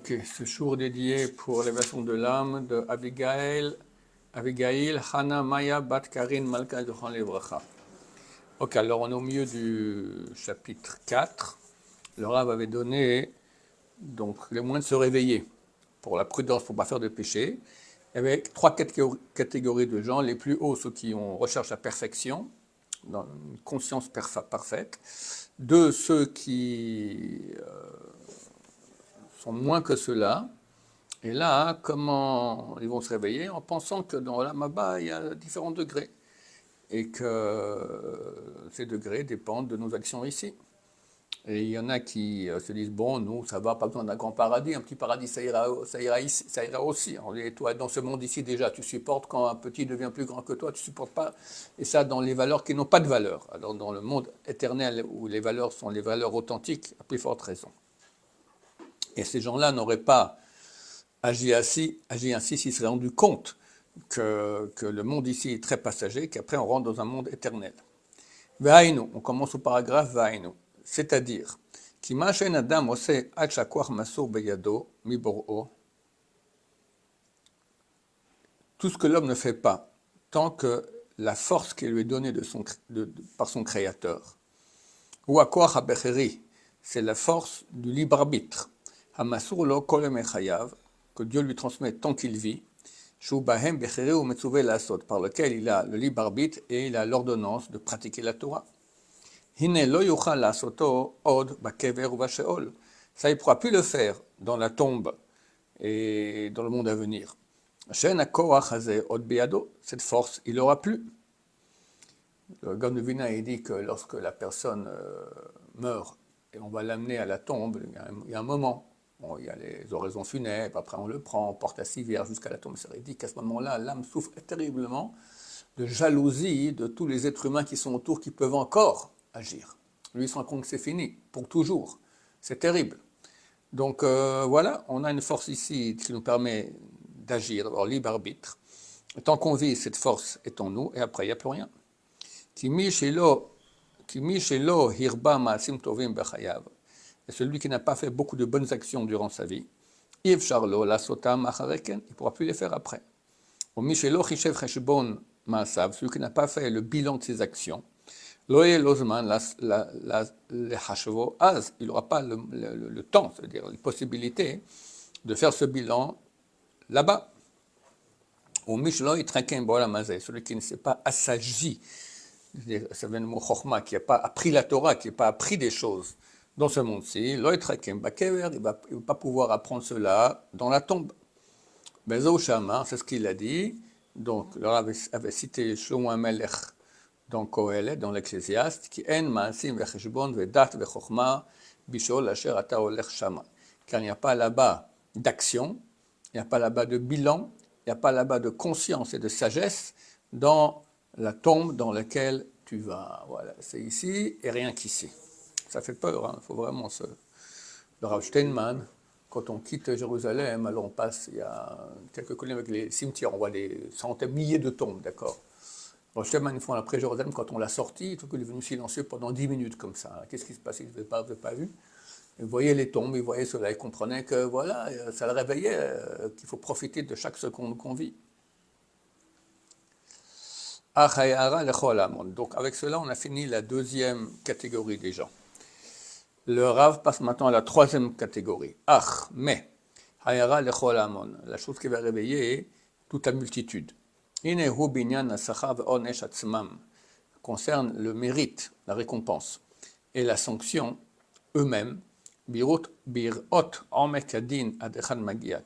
Ok, ce jour dédié pour l'élévation de l'âme de Abigail Hana Maya Bat Karin Malka Zochran Levracha. Ok, alors on est au milieu du chapitre 4. Le Rav avait donné donc, les moyens de se réveiller pour la prudence, pour ne pas faire de péché. Il y avait trois catégories de gens. Les plus hauts, ceux qui recherchent la perfection, dans une conscience parfaite. Deux, ceux qui sont moins que ceux-là. Et là, comment ils vont se réveiller? En pensant que dans l'Amaba, il y a différents degrés. Et que ces degrés dépendent de nos actions ici. Et il y en a qui se disent, bon, nous, ça va, pas besoin d'un grand paradis, un petit paradis, ça ira aussi. Et toi, dans ce monde ici, déjà, tu supportes, quand un petit devient plus grand que toi, tu ne supportes pas. Et ça, dans les valeurs qui n'ont pas de valeur. Alors, dans le monde éternel, où les valeurs sont les valeurs authentiques, à plus forte raison. Et ces gens-là n'auraient pas agi ainsi s'ils se seraient rendus compte que le monde ici est très passager, qu'après on rentre dans un monde éternel. V'haïnu, on commence au paragraphe V'haïnu, c'est-à-dire, Kima she'en adam oseh ad she'hakoach masur beyado mibor'o, tout ce que l'homme ne fait pas, tant que la force qui lui est donnée par son créateur, ou hakoach habecheri, c'est la force du libre arbitre, hamasur lo kol yemei chayav, que Dieu lui transmet tant qu'il vit, par lequel il a le libre arbitre et il a l'ordonnance de pratiquer la Torah. Ça, il ne pourra plus le faire dans la tombe et dans le monde à venir. Cette force, il n'aura plus. Le Gaon de Vilna, il dit que lorsque la personne meurt et on va l'amener à la tombe, il y a un moment. Bon, il y a les oraisons funèbres, après on le prend, on porte à civière jusqu'à la tombe. Il dit qu'à ce moment-là, l'âme souffre terriblement de jalousie de tous les êtres humains qui sont autour, qui peuvent encore agir. Lui, il se rend compte que c'est fini, pour toujours. C'est terrible. Donc voilà, on a une force ici qui nous permet d'agir, d'avoir libre arbitre. Tant qu'on vit, cette force est en nous, et après, il n'y a plus rien. Kimi shelo hirba ma'asim tovim bechayav. Et celui qui n'a pas fait beaucoup de bonnes actions durant sa vie, il ne pourra plus les faire après. Celui qui n'a pas fait le bilan de ses actions, il n'aura pas le temps, c'est-à-dire les possibilités de faire ce bilan là-bas. Celui qui ne s'est pas assagi, ça vient de mot chokhma, qui n'a pas appris la Torah, qui n'a pas appris des choses dans ce monde-ci, il ne va pas pouvoir apprendre cela dans la tombe. C'est ce qu'il a dit. Donc, le Rav avait cité Shlomo HaMelech dans Kohelet, dans l'Ecclésiaste, qui en ma'asim vecheshbon vedat vechokma bishol asher ata olech shama. Car il n'y a pas là-bas d'action, il n'y a pas là-bas de bilan, il n'y a pas là-bas de conscience et de sagesse dans la tombe dans laquelle tu vas. Voilà, c'est ici et rien qu'ici. Ça fait peur, hein. Il faut vraiment se... Le Rav Steinman, quand on quitte Jérusalem, alors on passe, il y a quelques collines avec les cimetières, on voit des centaines, milliers de tombes, d'accord. Le Rav Steinman, une fois après Jérusalem, quand on l'a sorti, il est venu silencieux pendant 10 minutes comme ça. Qu'est-ce qui se passait? Il n'avait pas vu. Il voyait les tombes, il voyait cela, il comprenait que voilà, ça le réveillait, qu'il faut profiter de chaque seconde qu'on vit. Donc avec cela, on a fini la deuxième catégorie des gens. Le Rav passe maintenant à la troisième catégorie. Mais, la chose qui va réveiller toute la multitude. Concerne le mérite, la récompense et la sanction eux-mêmes.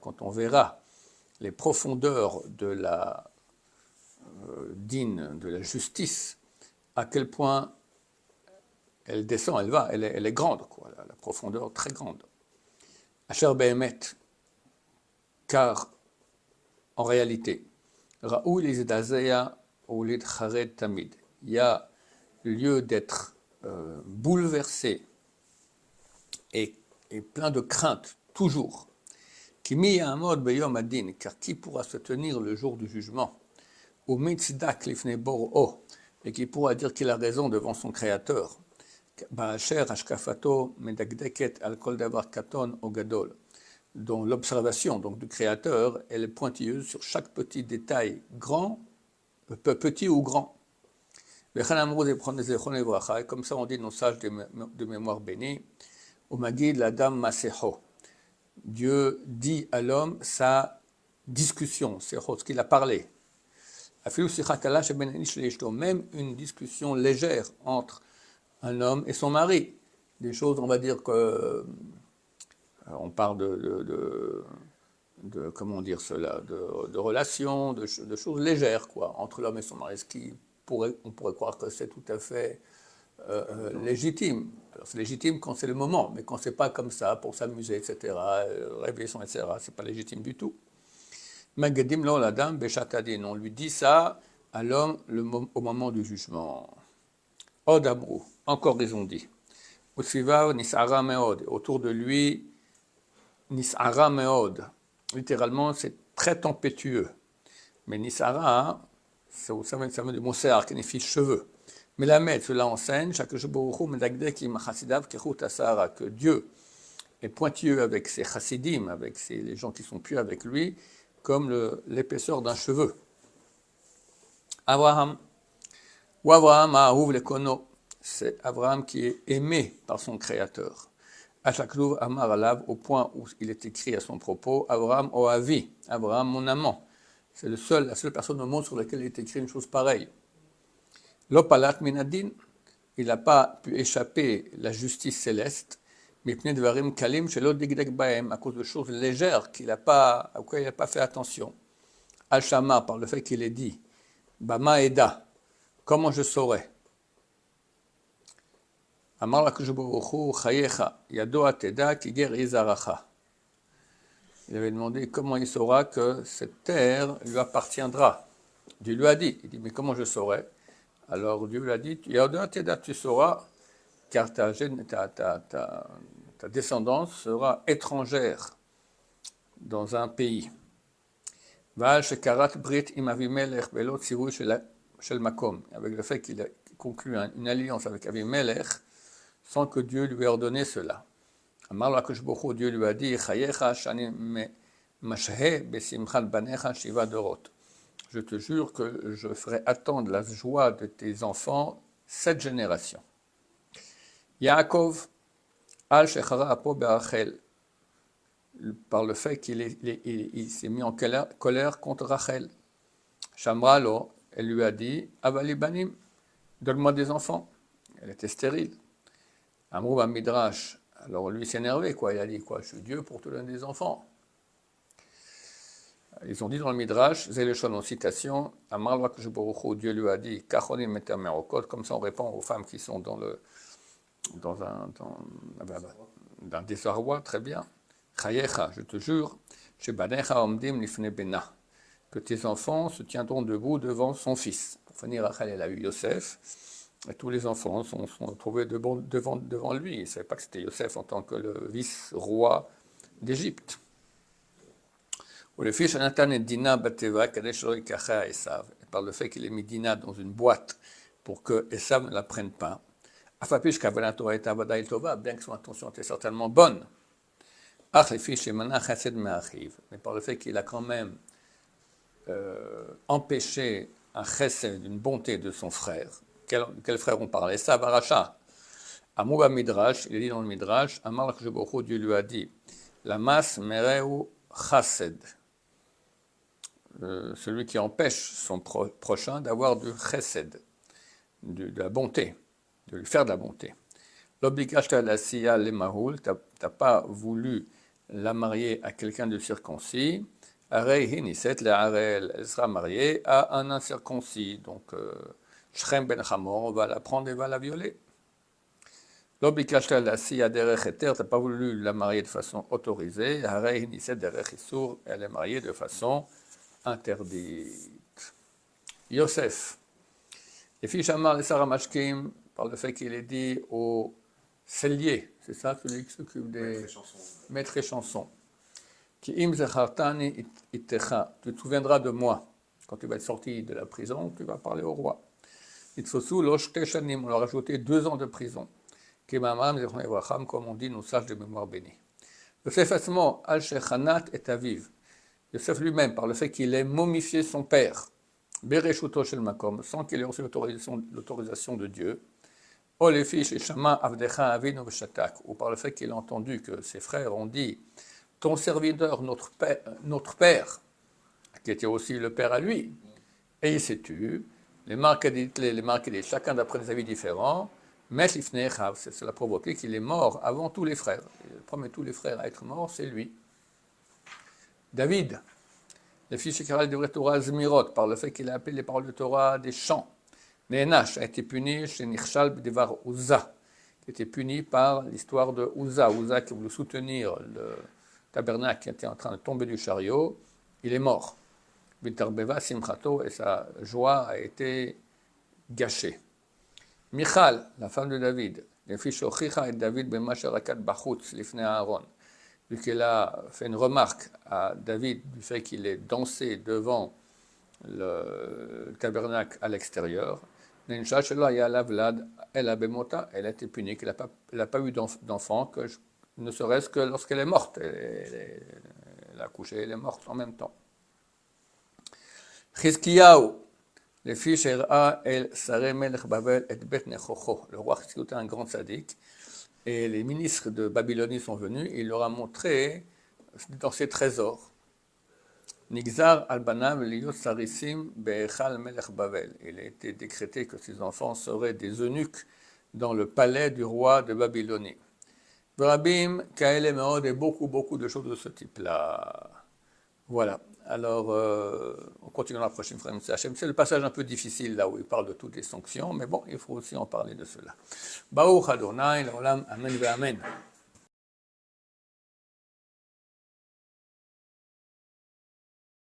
Quand on verra les profondeurs de la din, de la justice, à quel point elle descend, elle est grande, quoi, la profondeur très grande. Asher Behemet, car en réalité, Raoul Izdazeya ou Lidchared Tamid, il y a lieu d'être bouleversé et plein de crainte, toujours. Kimi Ya'amod Beyom Adin, car qui pourra se tenir le jour du jugement, ou Mitzdak Lifnei Bor'o, et qui pourra dire qu'il a raison devant son créateur. Ba'asher Ashkafato Medagdeket al Kol Davar Katon o Gadol, dont l'observation donc, du Créateur, elle est pointilleuse sur chaque petit détail, grand, petit ou grand. Et comme ça on dit nos sages de mémoire bénie, au Magid l'Adam Maseho. Dieu dit à l'homme sa discussion, c'est ce qu'il a parlé. Même une discussion légère entre un homme et son mari. Des choses, on va dire que on parle de comment dire cela, de relations, de choses légères quoi, entre l'homme et son mari, on pourrait croire que c'est tout à fait légitime. Alors, c'est légitime quand c'est le moment, mais quand c'est pas comme ça, pour s'amuser, etc., rêver, etc., c'est pas légitime du tout. Magadim lo l'adam beshatadin, on lui dit ça à l'homme au moment du jugement. Od amru, encore ils ont dit. Usivav nis'ara meod, autour de lui, nis'ara meod, littéralement c'est très tempétueux. Mais nis'ara, ça veut dire moser, qui signifie cheveux. Mais la maître, cela enseigne, que Dieu est pointilleux avec ses chassidim, avec les gens qui sont pieux avec lui, comme l'épaisseur d'un cheveu. Abraham, ou Abraham Ahuv Lekono, c'est Abraham qui est aimé par son Créateur. Achaklouv Amar Alav, au point où il est écrit à son propos, Abraham Oavi, Abraham mon amant. C'est la seule personne au monde sur laquelle il est écrit une chose pareille. Lopalat Minadin, il n'a pas pu échapper la justice céleste, Mipnei Dvarim Kalim Shelo Digdek Baem, à cause de choses légères auxquelles il n'a pas fait attention. Al-Shama, par le fait qu'il ait dit, Bama Eda, comment je saurais? Amar L'Akadosh Baruch Hu Chayecha, Yado Ateda Kiger Izaracha. Il avait demandé comment il saura que cette terre lui appartiendra. Dieu lui a dit, il dit, mais comment je saurais? Alors Dieu lui a dit, tu sauras, car ta descendance sera étrangère dans un pays. Avec le fait qu'il a conclu une alliance avec Avimelech, sans que Dieu lui ait ordonné cela. Dieu lui a dit, je te jure que je ferai attendre la joie de tes enfants 7 générations. Yaakov, al shechara apo be'Rachel, par le fait qu'il s'est mis en colère contre Rachel. Shamralo, elle lui a dit, Avali banim, donne-moi des enfants. Elle était stérile. Amrou ba midrash, alors lui s'est énervé, quoi. Il a dit, quoi, je suis Dieu pour te donner des enfants. Ils ont dit dans le Midrash, Zéléchon en citation, Amar L'Akadosh Baruch Hu, Dieu lui a dit, Kachonim meter merokot, comme ça on répond aux femmes qui sont dans un désarroi, très bien. Chayecha, je te jure, Shebanecha omdim lifne bena, que tes enfants se tiendront debout devant son fils. Pour finir, Rachel, elle a eu Yosef, et tous les enfants sont trouvés devant lui. Il ne savait pas que c'était Yosef en tant que le vice-roi d'Égypte. Ou le fils Nathan et Dina Bateva, par le fait qu'il ait mis Dina dans une boîte pour que Esav ne la prenne pas. Bien que son intention était certainement bonne. Mais par le fait qu'il a quand même empêché un chesed, une bonté de son frère. Quel frère on parle? Esav Aracha. Amouba Midrash, il est dit dans le Midrash, Amar L'Akadosh Baruch Hu, Dieu lui a dit, la masse mereu chased. Celui qui empêche son prochain d'avoir du chesed, de la bonté, de lui faire de la bonté. L'obligation à la siya le mahoul, tu n'as pas voulu la marier à quelqu'un de circoncis, elle sera mariée à un incirconcis, donc Shrem ben Hamor va la prendre et va la violer. L'obligation à la siya derech eter, tu n'as pas voulu la marier de façon autorisée, elle est mariée de façon interdite. Yosef, les filles Shamar et Sarah Mashkim, par le fait qu'il est dit au cellier, c'est ça, celui qui s'occupe des maîtres et chansons, qui im zachartani ittecha, tu te souviendras de moi quand tu vas être sorti de la prison, tu vas parler au roi. Itsosu losh teshanim, on leur a ajouté 2 ans de prison. Comme on dit, nos sages de mémoire bénie. Yosef Asmo al-Shechanat et Aviv. Yosef lui-même, par le fait qu'il ait momifié son père, Bereshuto Shel Makom, sans qu'il ait reçu l'autorisation de Dieu, O les fiches et Shama Avdecha Avinu Shatak, ou par le fait qu'il a entendu que ses frères ont dit, ton serviteur, notre père, qui était aussi le père à lui, et il s'est tu, les marques chacun d'après des avis différents, cela a provoqué qu'il est mort avant tous les frères. Le premier de tous les frères à être mort, c'est lui. David, le fils de de Torah Zmirot, par le fait qu'il a appelé les paroles de Torah des chants. Nenash a été puni chez Nirshal B'devar Uza, qui était puni par l'histoire de Uza. Uza qui voulait soutenir le tabernacle qui était en train de tomber du chariot, il est mort. Bintarbeva Simchato, et sa joie a été gâchée. Michal, la femme de David, les fils Shochicha et David ben Masharakat Bachutz, l'ifne Aaron, vu qu'elle a fait une remarque à David du fait qu'il est dansé devant le tabernacle à l'extérieur, elle a été punie, qu'elle n'a pas eu d'enfant, ne serait-ce que lorsqu'elle est morte. Elle a accouché, elle est morte en même temps. Chizkiyahu, le fils Shera el Sareh Melech Babel et Bet Nechocho. Le roi Chizkiyahu était un grand sadique, et les ministres de Babylonie sont venus, et il leur a montré dans ses trésors. Nigzar al-Banav liyot sarissim be'echal Melech Babel. Il a été décrété que ses enfants seraient des eunuques dans le palais du roi de Babylonie. Vrabim, Kaele Meod, et beaucoup de choses de ce type-là. Voilà. Alors, on continue la prochaine fois. C'est le passage un peu difficile là où il parle de toutes les sanctions, mais bon, il faut aussi en parler de cela. Baruch Adonai, l'olam, amen ve amen.